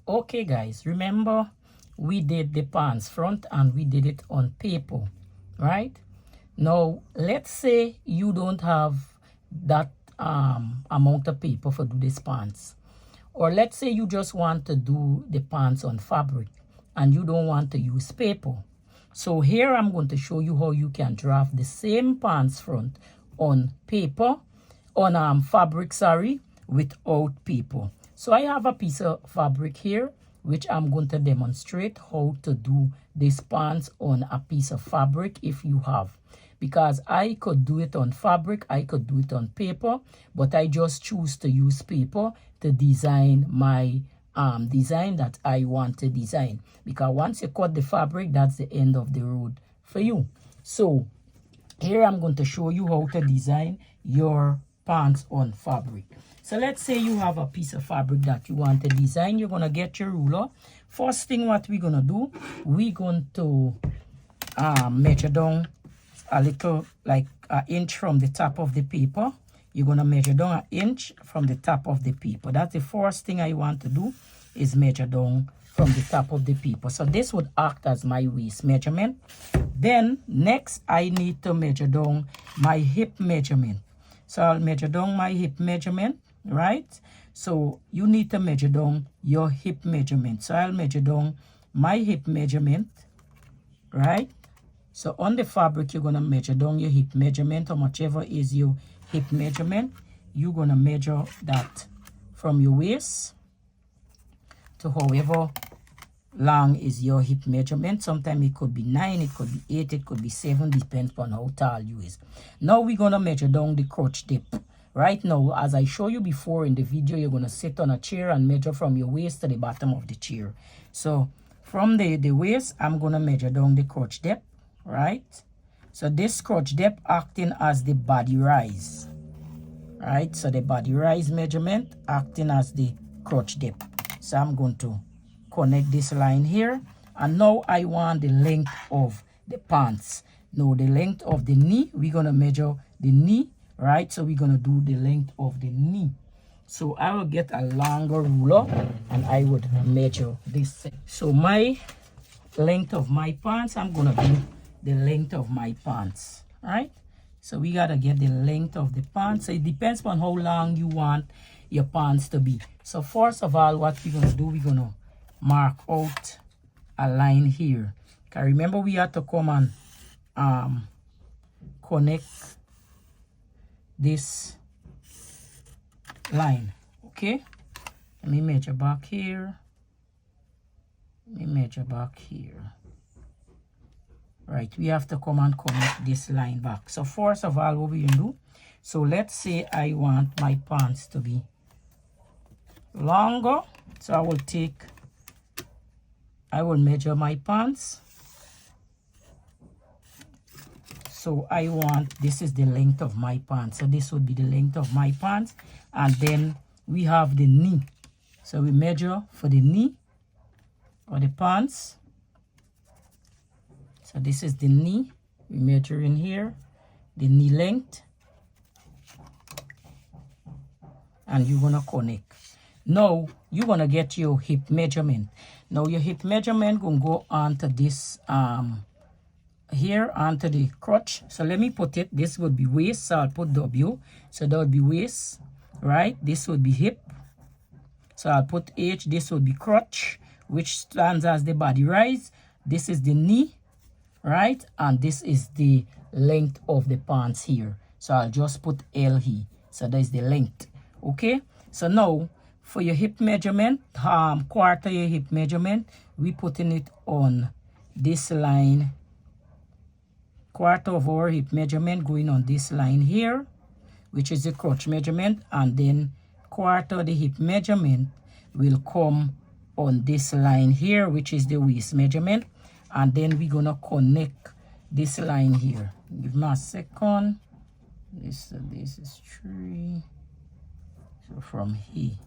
Okay guys, remember we did the pants front and we did it on paper, right? Now let's say you don't have that amount of paper for do this pants, or let's say you just want to do the pants on fabric and you don't want to use paper. So here I'm going to show you how you can draft the same pants front on paper, on fabric, sorry, without paper. So I have a piece of fabric here which I'm going to demonstrate how to do this pants on a piece of fabric if you have. Because I could do it on fabric, I could do it on paper, but I just choose to use paper to design my design that I want to design. Because once you cut the fabric, that's the end of the road for you. So here I'm going to show you how to design your pants on fabric. So let's say you have a piece of fabric that you want to design. You're going to get your ruler. First thing what we're going to do, we're going to measure down a little, like an inch from the top of the paper. You're going to measure down an inch from the top of the paper. That's the first thing I want to do, is measure down from the top of the paper. So this would act as my waist measurement. Then next I need to measure down my hip measurement. So I'll measure down my hip measurement, right? So you need to measure down your hip measurement. So I'll measure down my hip measurement, right? So on the fabric, you're going to measure down your hip measurement, or whichever is your hip measurement. You're going to measure that from your waist to however long is your hip measurement. Sometimes it could be 9, it could be 8, it could be 7, depends on how tall you is. Now we're going to measure down the crotch depth. Right now, as I show you before in the video, you're going to sit on a chair and measure from your waist to the bottom of the chair. So from the waist, I'm going to measure down the crotch depth, right? So this crotch depth acting as the body rise, right? So the body rise measurement acting as the crotch depth. So I'm going to connect this line here, and now I want the length of the pants. Now the length of the knee, we're going to measure the knee, right? So we're going to do the length of the knee. So I will get a longer ruler and I would measure this. So my length of my pants, I'm going to do the length of my pants, right? So we got to get the length of the pants. So it depends on how long you want your pants to be. So first of all, what we're going to do, we're going to mark out a line here. Okay, remember we have to come and connect this line. Okay, let me measure back here. Let me measure back here. Right, we have to come and connect this line back. So first of all, what we gonna do, so let's say I want my pants to be longer. So I will measure my pants. So I want, this is the length of my pants. So this would be the length of my pants. And then we have the knee. So we measure for the knee or the pants. So this is the knee. We measure in here, the knee length. And you're gonna connect. Now you're gonna get your hip measurement. Now your hip measurement gonna go onto this here onto the crotch. So let me put it, this would be waist, so I'll put W. So that would be waist, right? This would be hip. So I'll put H, this would be crotch, which stands as the body rise. This is the knee, right? And this is the length of the pants here. So I'll just put L here. So that is the length. Okay, so now for your hip measurement, quarter your hip measurement, we putting it on this line. Quarter of our hip measurement going on this line here, which is the crotch measurement, and then quarter of the hip measurement will come on this line here, which is the waist measurement, and then we're gonna connect this line here. Give me a second. This is 3. So from here,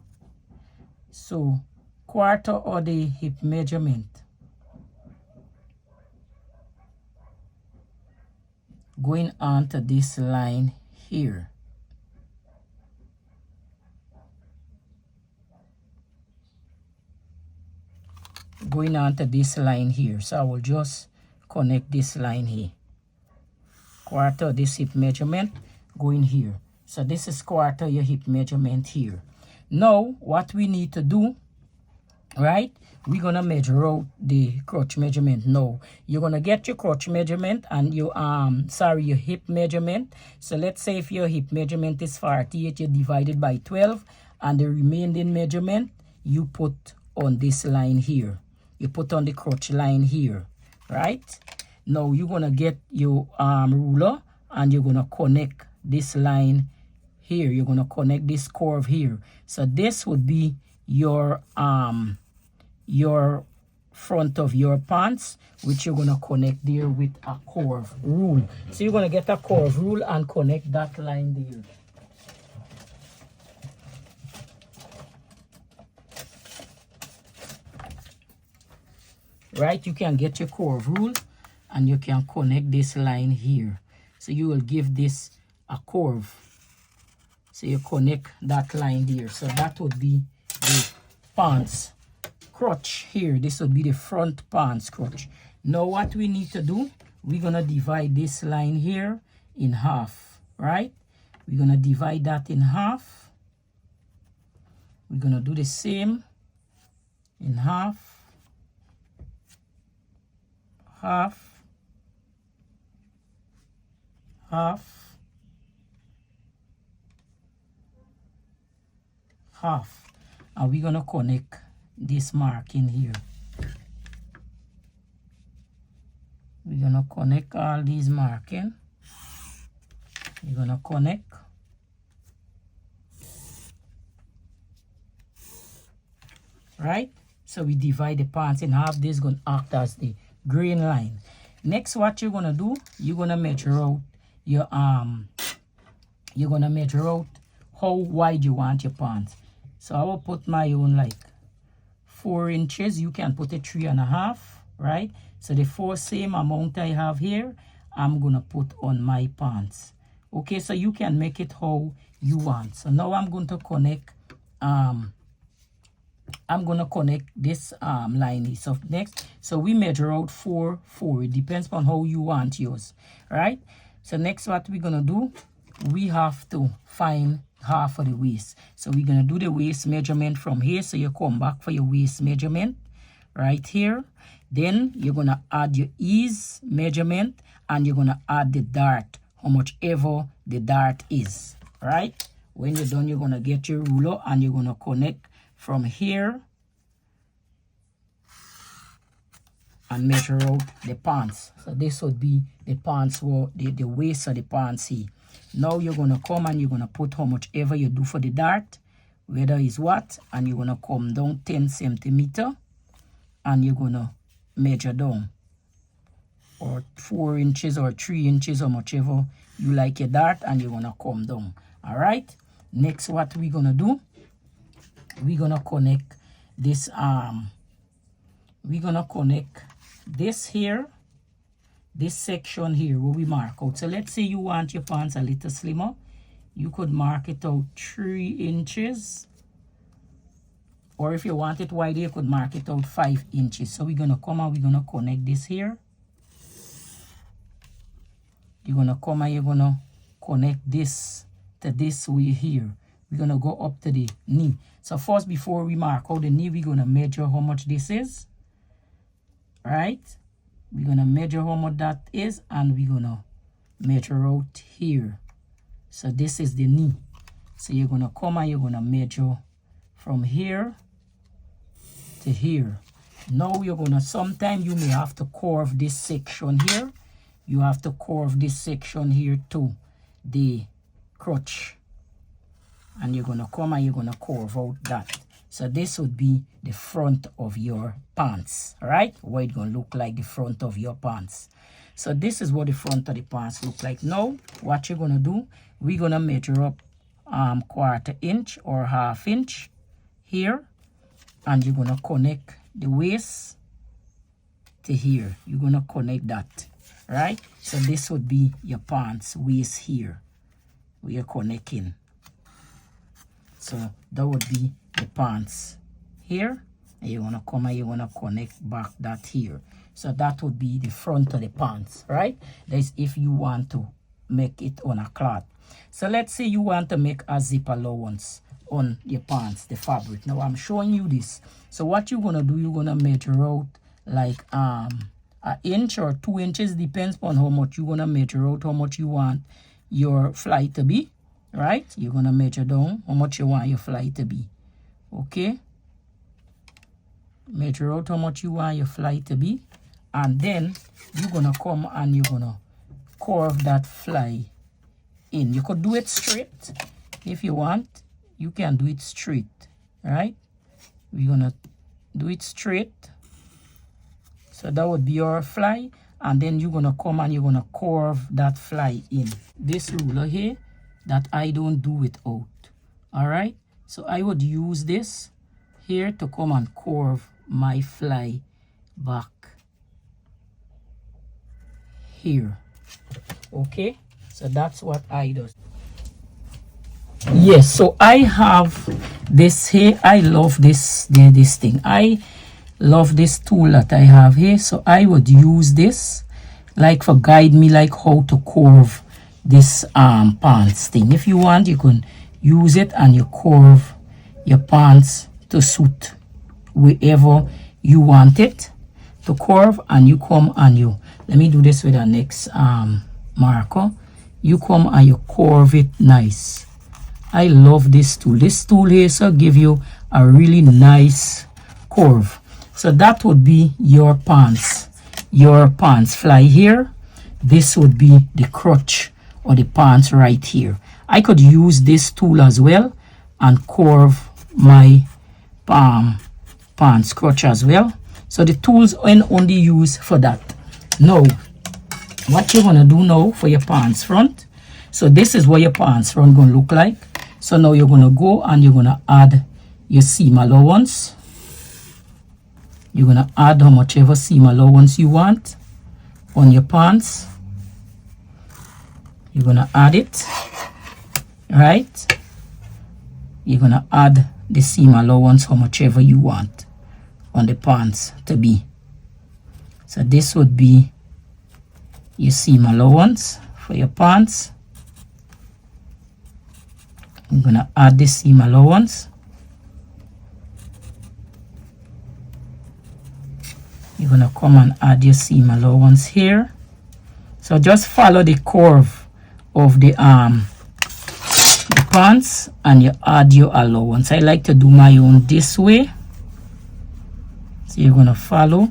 so quarter of the hip measurement going on to this line here. going on to this line here. So I will just connect this line here. Quarter of this hip measurement going here. So this is quarter your hip measurement here. Now what we need to do, right, we're gonna measure out the crotch measurement. Now you're gonna get your crotch measurement and your your hip measurement. So let's say if your hip measurement is 48, you divide it by 12, and the remaining measurement you put on this line here. You put on the crotch line here, right? Now you're gonna get your ruler and you're gonna connect this line here. You're gonna connect this curve here. So this would be your front of your pants, which you're gonna connect there with a curve rule. So you're gonna get a curve rule and connect that line there. Right, you can get your curve rule and you can connect this line here. So you will give this a curve. So you connect that line there. So that would be the pants crotch here. This would be the front pants crotch. Now what we need to do, we're gonna divide this line here in half, right? We're gonna divide that in half. We're gonna do the same in half, half, half, half, and we're gonna connect this mark in here. We're gonna connect all these marking. We're gonna connect. Right? So we divide the pants in half. This is gonna act as the green line. Next, what you're gonna do, you're gonna measure out your you're gonna measure out how wide you want your pants. So I will put my own like 4 inches. You can put it 3.5, right? So the 4 same amount I have here, I'm gonna put on my pants. Okay, so you can make it how you want. So now I'm going to connect this line. So next, so we measure out 4, 4. It depends on how you want yours, right? So next, what we're gonna do, we have to find half of the waist. So we're gonna do the waist measurement from here. So you come back for your waist measurement right here. Then you're gonna add your ease measurement and you're gonna add the dart, how much ever the dart is, right? When you're done, you're gonna get your ruler and you're gonna connect from here and measure out the pants. So this would be the pants, the waist of the pants here. Now you're gonna come and you're gonna put how much ever you do for the dart, whether is what, and you're gonna come down 10 centimeter and you're gonna measure down, or 4 inches or 3 inches or whichever you like your dart, and you're gonna come down. All right, next what we're gonna do, we're gonna connect this we're gonna connect this here, this section here where we mark out. So let's say you want your pants a little slimmer, you could mark it out 3 inches, or if you want it wider, you could mark it out 5 inches. So we're gonna come and we're gonna connect this here. You're gonna come and you're gonna connect this to this way here. We're gonna go up to the knee. So first, before we mark out the knee, we're gonna measure how much this is, right? We're gonna measure how much that is, and we're gonna measure out here. So this is the knee. So you're gonna come and you're gonna measure from here to here. Now you're gonna, sometime you may have to curve this section here. You have to curve this section here to the crotch, and you're gonna come and you're gonna curve out that. So this would be the front of your pants, right? What it's gonna look like, the front of your pants. So this is what the front of the pants look like. Now what you're gonna do, we're gonna measure up 1/4 inch or 1/2 inch here, and you're gonna connect the waist to here. You're gonna connect that, right? So this would be your pants waist here, where you're connecting. So that would be the pants here, And you're gonna come and you're gonna connect back that here. So that would be the front of the pants, right? That's if you want to make it on a cloth. So let's say you want to make a zip allowance on your pants, the fabric. Now I'm showing you this. So what you're gonna do, you're gonna measure out like an inch or 2 inches, depends on how much you're gonna measure out, how much you want your fly to be, right? You're gonna measure down how much you want your fly to be. Okay, measure out how much you want your fly to be, and then you're gonna come and you're gonna curve that fly in. You could do it straight if you want. You can do it straight, right? We're gonna do it straight. So that would be your fly, and then you're gonna come and you're gonna curve that fly in. This ruler here that I don't do without. All right, so I would use this here to come and curve my fly back here. Okay, so that's what I do. Yes, so I have this here. I love this thing. I love this tool that I have here. So I would use this like for guide me like how to curve this pants thing. If you want, you can use it and you curve your pants to suit wherever you want it to curve, and you come and you, let me do this with the next marker. You come and you curve it nice. I love this tool. This tool here so give you a really nice curve. So that would be your pants fly here. This would be the crotch or the pants right here. I could use this tool as well and curve my pants crotch as well. So the tools are only used for that. Now what you're gonna do now for your pants front, so this is what your pants front gonna look like. So now you're gonna go and you're gonna add your seam allowance. You're gonna add how much ever seam allowance you want on your pants. You're gonna add it, right? You're gonna add the seam allowance how much ever you want on the pants to be. So this would be your seam allowance for your pants. I'm gonna add the seam allowance. You're gonna come and add your seam allowance here. So just follow the curve of the pants and you add your allowance. I like to do my own this way. So you're gonna follow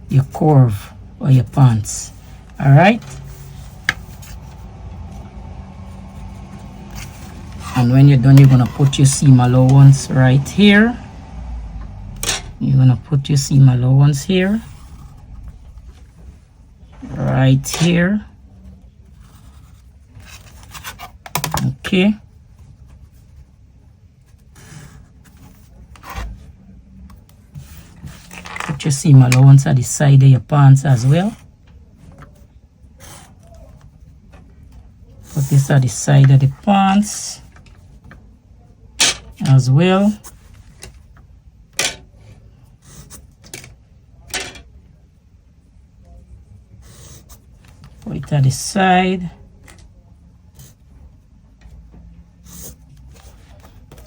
your curve or your pants. All right, and when you're done, you're gonna put your seam allowance right here. You're gonna put your seam allowance here, right here. Okay, put your seam allowance at the side of your pants as well. Put this at the side of the pants as well. Put it at the side.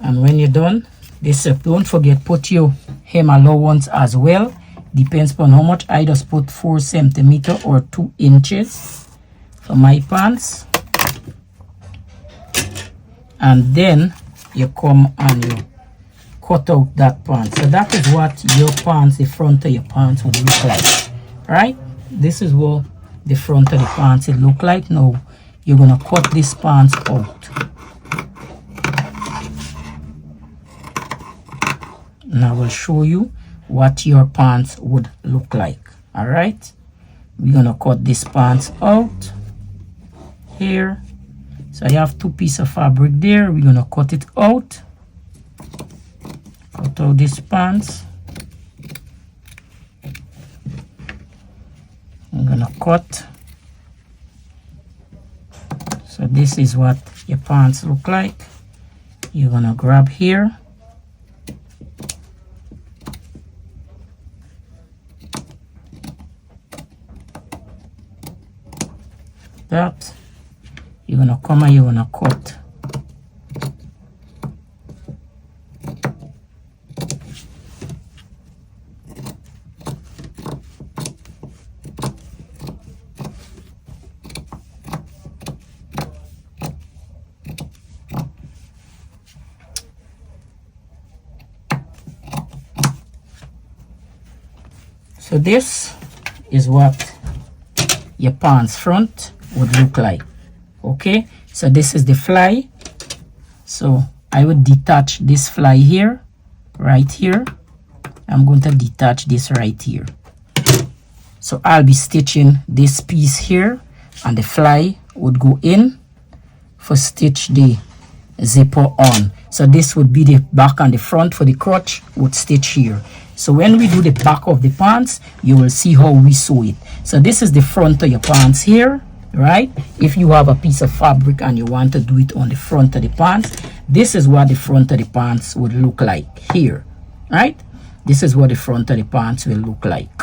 And when you're done, this don't forget put your hem allowance as well. Depends on how much. I just put 4 centimeters or 2 inches for my pants. And then you come and you cut out that pants. So that is what your pants, the front of your pants would look like, right? This is what the front of the pants it look like. Now you're gonna cut this pants out. And I will show you what your pants would look like. All right, we're gonna cut this pants out here. So I have 2 pieces of fabric there. We're gonna cut it out. Cut out this pants. I'm gonna cut this is what your pants look like. You're gonna grab here. That. You're gonna come and you're gonna cut. So this is what your pants front would look like. Okay, so this is the fly. So I would detach this fly here, right here. I'm going to detach this right here. So I'll be stitching this piece here, and the fly would go in for stitch the zipper on. So this would be the back, and the front for the crotch would stitch here. So when we do the back of the pants, you will see how we sew it. So this is the front of your pants here, right? If you have a piece of fabric and you want to do it on the front of the pants, this is what the front of the pants would look like here, right? This is what the front of the pants will look like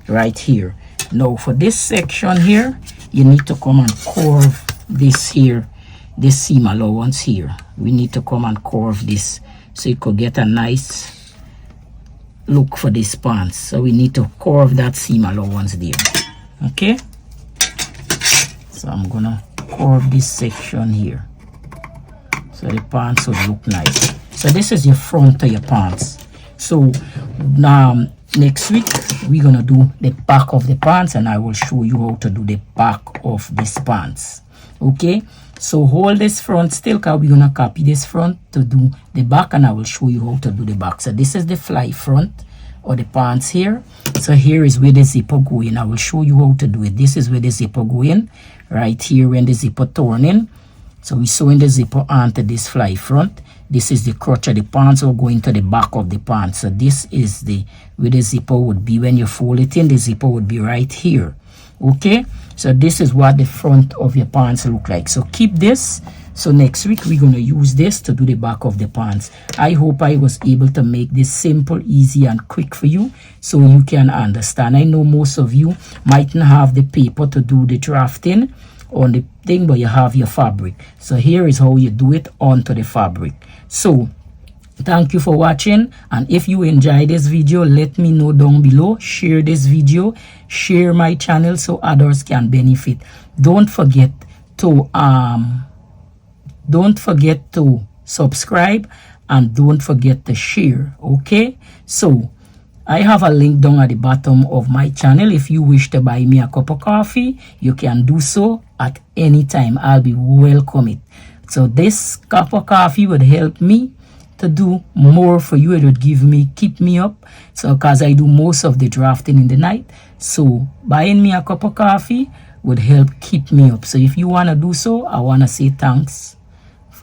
right here. Now for this section here, you need to come and curve this here, this seam allowance here. We need to come and curve this so you could get a nice look for this pants. So we need to curve that seam allowance there. Okay, so I'm gonna curve this section here so the pants will look nice. So this is your front of your pants. So now next week we're gonna do the back of the pants, and I will show you how to do the back of this pants. Okay, so hold this front still, because we're gonna copy this front to do the back, and I will show you how to do the back. So this is the fly front or the pants here. So here is where the zipper go in. I will show you how to do it. This is where the zipper go in, right here when the zipper turn in. So we sewing the zipper onto this fly front. This is the crotch of the pants, or going to the back of the pants. So this is the where the zipper would be. When you fold it in, the zipper would be right here. Okay, so this is what the front of your pants look like. So keep this. So next week we're going to use this to do the back of the pants. I hope I was able to make this simple, easy and quick for you so you can understand. I know most of you mightn't have the paper to do the drafting on the thing, but you have your fabric. So here is how you do it onto the fabric. So thank you for watching, and if you enjoyed this video, let me know down below. Share this video, share my channel so others can benefit. Don't forget to subscribe, and don't forget to share. Okay, so I have a link down at the bottom of my channel. If you wish to buy me a cup of coffee, you can do so at any time. I'll be welcome it. So this cup of coffee would help me to do more for you. It would keep me up, so because I do most of the drafting in the night. So buying me a cup of coffee would help keep me up. So if you want to do so, I want to say thanks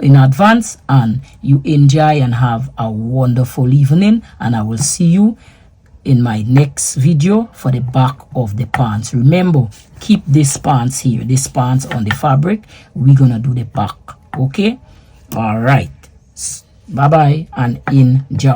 in advance, and you enjoy and have a wonderful evening, and I will see you in my next video for the back of the pants. Remember, keep this pants here, this pants on the fabric. We're gonna do the back. Okay, all right, bye bye and enjoy.